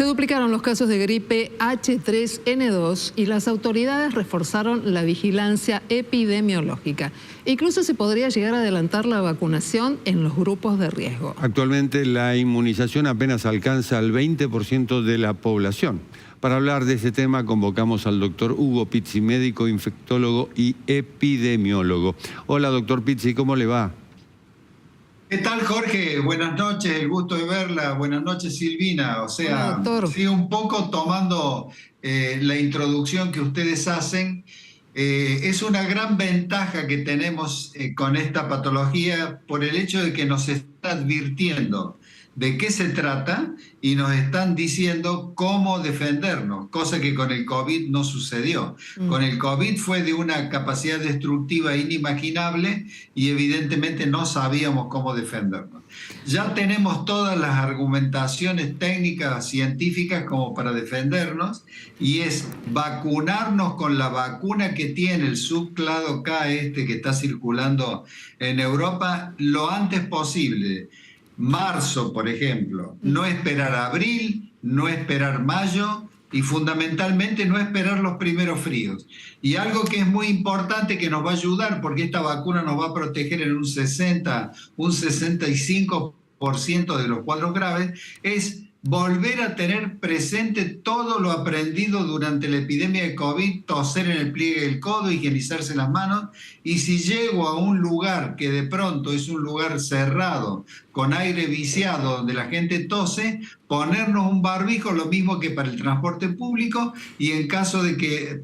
duplicaron los casos de gripe H3N2 y las autoridades reforzaron la vigilancia epidemiológica. Incluso se podría llegar a adelantar la vacunación en los grupos de riesgo. Actualmente la inmunización apenas alcanza al 20% de la población. Para hablar de ese tema convocamos al doctor Hugo Pizzi, médico, infectólogo y epidemiólogo. Hola, doctor Pizzi, ¿cómo le va? ¿Qué tal, Jorge? Buenas noches, el gusto de verla. Buenas noches, Silvina. O sea, sí, un poco tomando la introducción que ustedes hacen, es una gran ventaja que tenemos con esta patología por el hecho de que nos está advirtiendo de qué se trata y nos están diciendo cómo defendernos, cosa que con el COVID no sucedió. Con el COVID fue de una capacidad destructiva inimaginable y evidentemente no sabíamos cómo defendernos. Ya tenemos todas las argumentaciones técnicas, científicas como para defendernos, y es vacunarnos con la vacuna que tiene el subclado K que está circulando en Europa lo antes posible. Marzo, por ejemplo, no esperar abril, no esperar mayo y fundamentalmente no esperar los primeros fríos. Y algo que es muy importante que nos va a ayudar, porque esta vacuna nos va a proteger en un 60, un 65% de los cuadros graves, es volver a tener presente todo lo aprendido durante la epidemia de COVID, toser en el pliegue del codo, higienizarse las manos, y si llego a un lugar que de pronto es un lugar cerrado, con aire viciado, donde la gente tose, ponernos un barbijo, lo mismo que para el transporte público, y en caso de que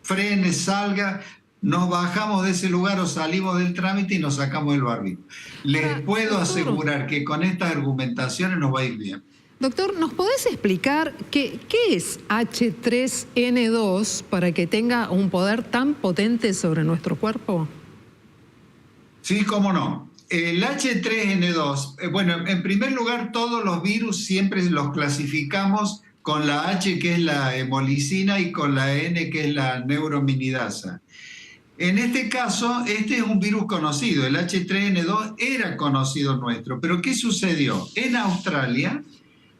frene, salga, nos bajamos de ese lugar o salimos del trámite y nos sacamos el barbijo. Les puedo asegurar que con estas argumentaciones nos va a ir bien. Doctor, ¿nos podés explicar qué es H3N2 para que tenga un poder tan potente sobre nuestro cuerpo? Sí, cómo no. El H3N2, bueno, en primer lugar, todos los virus siempre los clasificamos con la H, que es la hemolicina, y con la N, que es la neurominidasa. En este caso, este es un virus conocido, el H3N2 era conocido nuestro, pero ¿qué sucedió? En Australia,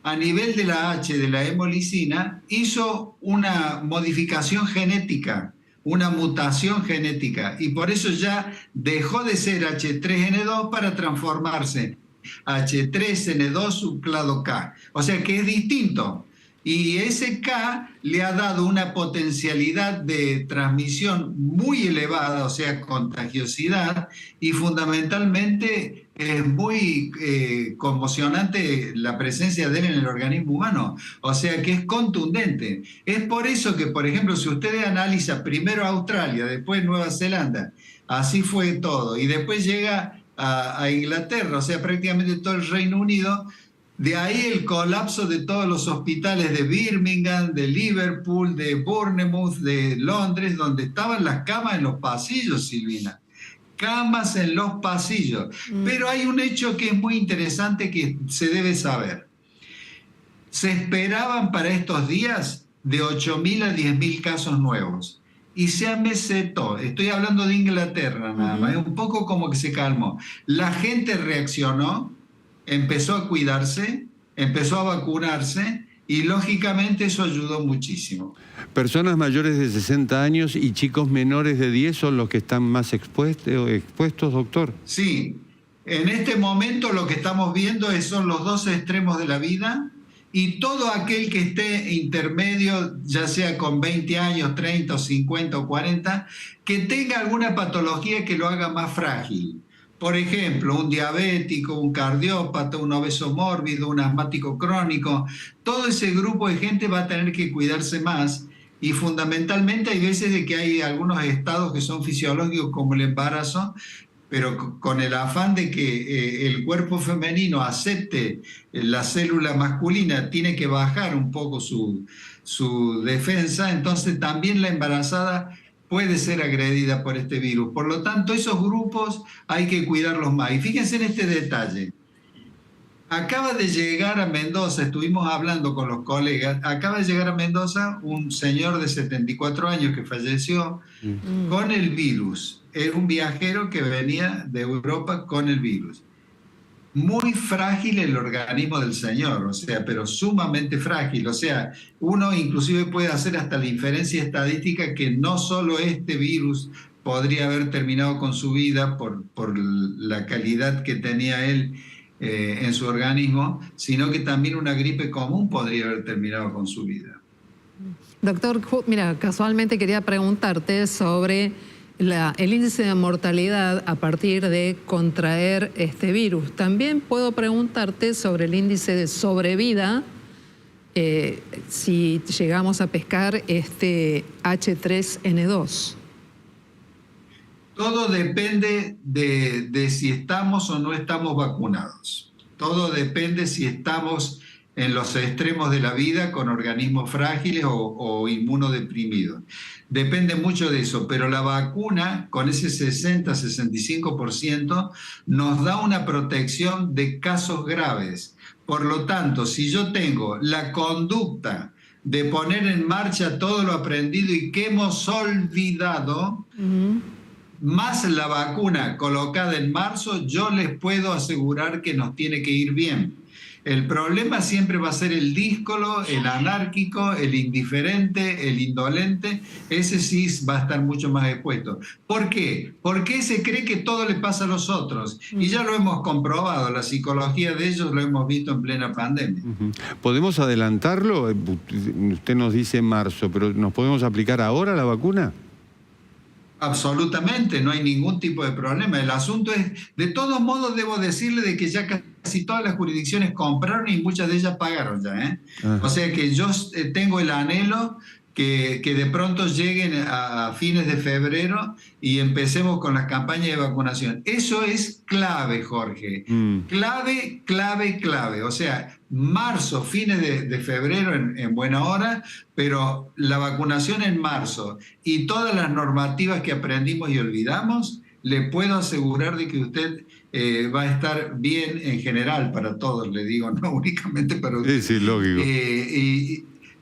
a nivel de la H, de la hemolicina, hizo una modificación genética, una mutación genética, y por eso ya dejó de ser H3N2 para transformarse H3N2 subclado K. O sea que es distinto. Y ese K le ha dado una potencialidad de transmisión muy elevada, o sea, contagiosidad, y fundamentalmente es muy conmocionante la presencia de él en el organismo humano, o sea que es contundente. Es por eso que, por ejemplo, si usted analiza primero Australia, después Nueva Zelanda, así fue todo, y después llega a Inglaterra, o sea, prácticamente todo el Reino Unido. De ahí el colapso de todos los hospitales de Birmingham, de Liverpool, de Bournemouth, de Londres, donde estaban las camas en los pasillos, Silvina. Camas en los pasillos. Pero hay un hecho que es muy interesante que se debe saber. Se esperaban para estos días de 8.000 a 10.000 casos nuevos. Y se amesetó. Estoy hablando de Inglaterra nada más. Es un poco como que se calmó. La gente reaccionó, empezó a cuidarse, empezó a vacunarse y lógicamente eso ayudó muchísimo. Personas mayores de 60 años y chicos menores de 10 son los que están más expuestos, doctor. Sí, en este momento lo que estamos viendo son los dos extremos de la vida, y todo aquel que esté intermedio, ya sea con 20 años, 30 o 50 o 40, que tenga alguna patología que lo haga más frágil. Por ejemplo, un diabético, un cardiópata, un obeso mórbido, un asmático crónico, todo ese grupo de gente va a tener que cuidarse más, y fundamentalmente hay veces de que hay algunos estados que son fisiológicos como el embarazo, pero con el afán de que el cuerpo femenino acepte la célula masculina, tiene que bajar un poco su defensa, entonces también la embarazada puede ser agredida por este virus. Por lo tanto, esos grupos hay que cuidarlos más. Y fíjense en este detalle. Acaba de llegar a Mendoza, estuvimos hablando con los colegas, acaba de llegar a Mendoza un señor de 74 años que falleció con el virus. Era un viajero que venía de Europa con el virus. muy frágil el organismo del señor, o sea, pero sumamente frágil. O sea, uno inclusive puede hacer hasta la inferencia estadística que no solo este virus podría haber terminado con su vida por la calidad que tenía él en su organismo, sino que también una gripe común podría haber terminado con su vida. Doctor, mira, casualmente quería preguntarte sobre el índice de mortalidad a partir de contraer este virus. También puedo preguntarte sobre el índice de sobrevida si llegamos a pescar este H3N2. Todo depende de si estamos o no estamos vacunados. Todo depende si estamos en los extremos de la vida con organismos frágiles o inmunodeprimidos. Depende mucho de eso, pero la vacuna con ese 60-65% nos da una protección de casos graves. Por lo tanto, si yo tengo la conducta de poner en marcha todo lo aprendido y que hemos olvidado, más la vacuna colocada en marzo, yo les puedo asegurar que nos tiene que ir bien. El problema siempre va a ser el díscolo, el anárquico, el indiferente, el indolente. Ese sí va a estar mucho más expuesto. ¿Por qué? Porque se cree que todo le pasa a los otros. Y ya lo hemos comprobado. La psicología de ellos lo hemos visto en plena pandemia. ¿Podemos adelantarlo? Usted nos dice marzo, pero ¿nos podemos aplicar ahora la vacuna? Absolutamente, no hay ningún tipo de problema. El asunto es, de todos modos, debo decirle de que ya casi todas las jurisdicciones compraron y muchas de ellas pagaron ya, ¿eh? O sea que yo tengo el anhelo que de pronto lleguen a fines de febrero y empecemos con las campañas de vacunación. Eso es clave, Jorge. Clave, clave, clave. O sea, marzo, fines de febrero en buena hora, pero la vacunación en marzo y todas las normativas que aprendimos y olvidamos, le puedo asegurar de que usted va a estar bien en general para todos, le digo, no únicamente para usted. Sí, lógico.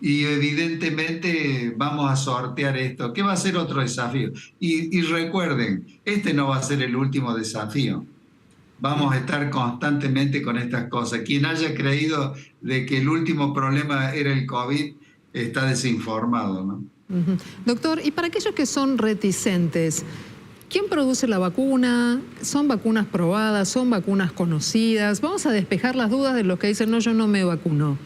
Y evidentemente vamos a sortear esto, que va a ser otro desafío. Y recuerden, este no va a ser el último desafío. Vamos a estar constantemente con estas cosas. Quien haya creído de que el último problema era el COVID, está desinformado, ¿no? Doctor, y para aquellos que son reticentes, ¿quién produce la vacuna? ¿Son vacunas probadas? ¿Son vacunas conocidas? Vamos a despejar las dudas de los que dicen, no, yo no me vacuno.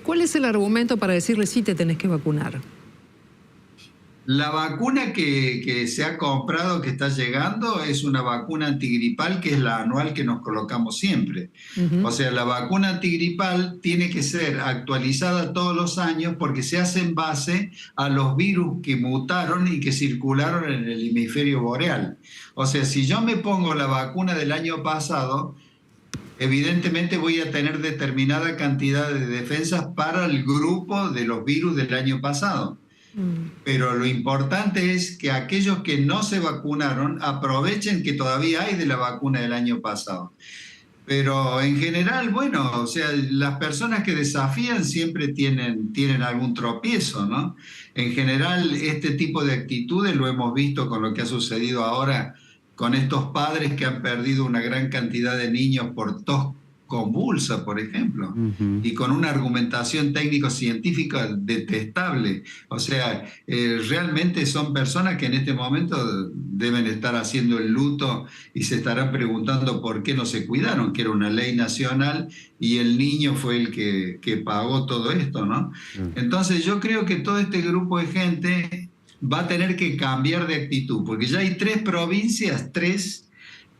¿Cuál es el argumento para decirle sí te tenés que vacunar? La vacuna que se ha comprado, que está llegando, es una vacuna antigripal que es la anual que nos colocamos siempre. O sea, la vacuna antigripal tiene que ser actualizada todos los años porque se hace en base a los virus que mutaron y que circularon en el hemisferio boreal. O sea, si yo me pongo la vacuna del año pasado, evidentemente voy a tener determinada cantidad de defensas para el grupo de los virus del año pasado. Pero lo importante es que aquellos que no se vacunaron aprovechen que todavía hay de la vacuna del año pasado. Pero en general, bueno, o sea, las personas que desafían siempre tienen algún tropiezo, ¿no? En general, este tipo de actitudes lo hemos visto con lo que ha sucedido ahora con estos padres que han perdido una gran cantidad de niños por tos convulsa, por ejemplo, y con una argumentación técnico-científica detestable. O sea, realmente son personas que en este momento deben estar haciendo el luto y se estarán preguntando por qué no se cuidaron, que era una ley nacional y el niño fue el que pagó todo esto, ¿no? Entonces yo creo que todo este grupo de gente va a tener que cambiar de actitud, porque ya hay 3 provincias,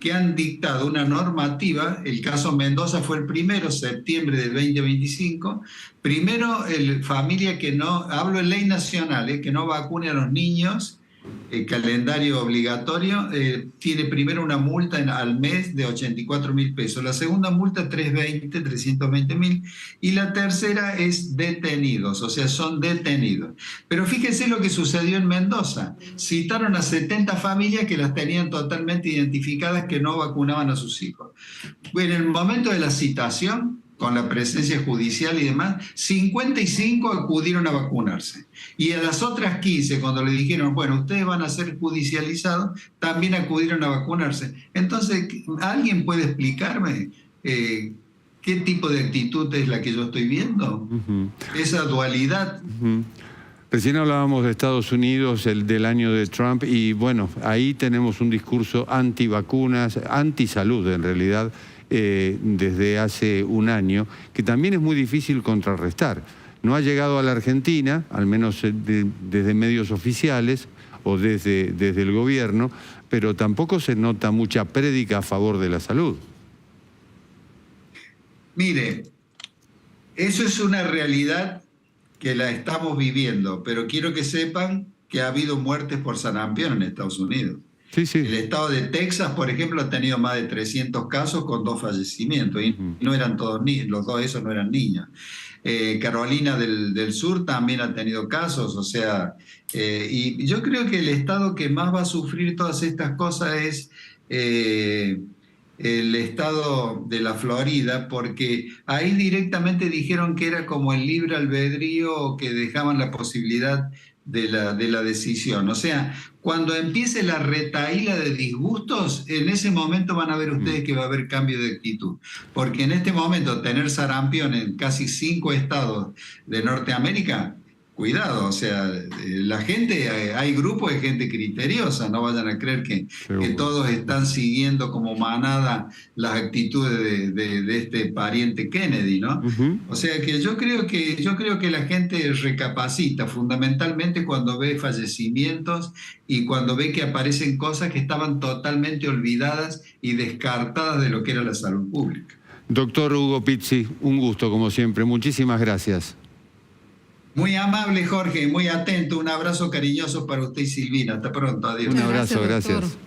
que han dictado una normativa. El caso Mendoza fue el primero, septiembre del 2025. Primero, familia que no, hablo en ley nacional, que no vacune a los niños, el calendario obligatorio, tiene primero una multa al mes de 84.000 pesos. La segunda multa, 320.000. Y la tercera es detenidos, o sea, son detenidos. Pero fíjense lo que sucedió en Mendoza. Citaron a 70 familias que las tenían totalmente identificadas que no vacunaban a sus hijos. En el momento de la citación, con la presencia judicial y demás, 55 acudieron a vacunarse. Y a las otras 15, cuando le dijeron, bueno, ustedes van a ser judicializados, también acudieron a vacunarse. Entonces, ¿alguien puede explicarme ¿qué tipo de actitud es la que yo estoy viendo? Esa dualidad. Recién hablábamos de Estados Unidos, del año de Trump, y bueno, ahí tenemos un discurso antivacunas, antisalud en realidad, desde hace un año, que también es muy difícil contrarrestar. No ha llegado a la Argentina, al menos desde medios oficiales o desde el gobierno, pero tampoco se nota mucha prédica a favor de la salud. Mire, eso es una realidad que la estamos viviendo, pero quiero que sepan que ha habido muertes por sarampión en Estados Unidos. Sí, sí. El estado de Texas, por ejemplo, ha tenido más de 300 casos con 2 fallecimientos, y no eran todos niños, los 2 esos no eran niños. Carolina del Sur también ha tenido casos, o sea, y yo creo que el estado que más va a sufrir todas estas cosas es el estado de la Florida, porque ahí directamente dijeron que era como el libre albedrío, que dejaban la posibilidad de la decisión. O sea, cuando empiece la retahíla de disgustos, en ese momento van a ver ustedes que va a haber cambio de actitud. Porque en este momento tener sarampión en casi 5 estados de Norteamérica, cuidado, o sea, la gente, hay grupos de gente criteriosa, no vayan a creer que todos están siguiendo como manada las actitudes de este pariente Kennedy, ¿no? O sea que yo creo que la gente recapacita fundamentalmente cuando ve fallecimientos y cuando ve que aparecen cosas que estaban totalmente olvidadas y descartadas de lo que era la salud pública. Doctor Hugo Pizzi, un gusto como siempre, muchísimas gracias. Muy amable, Jorge, muy atento. Un abrazo cariñoso para usted y Silvina. Hasta pronto, adiós. Un abrazo, gracias.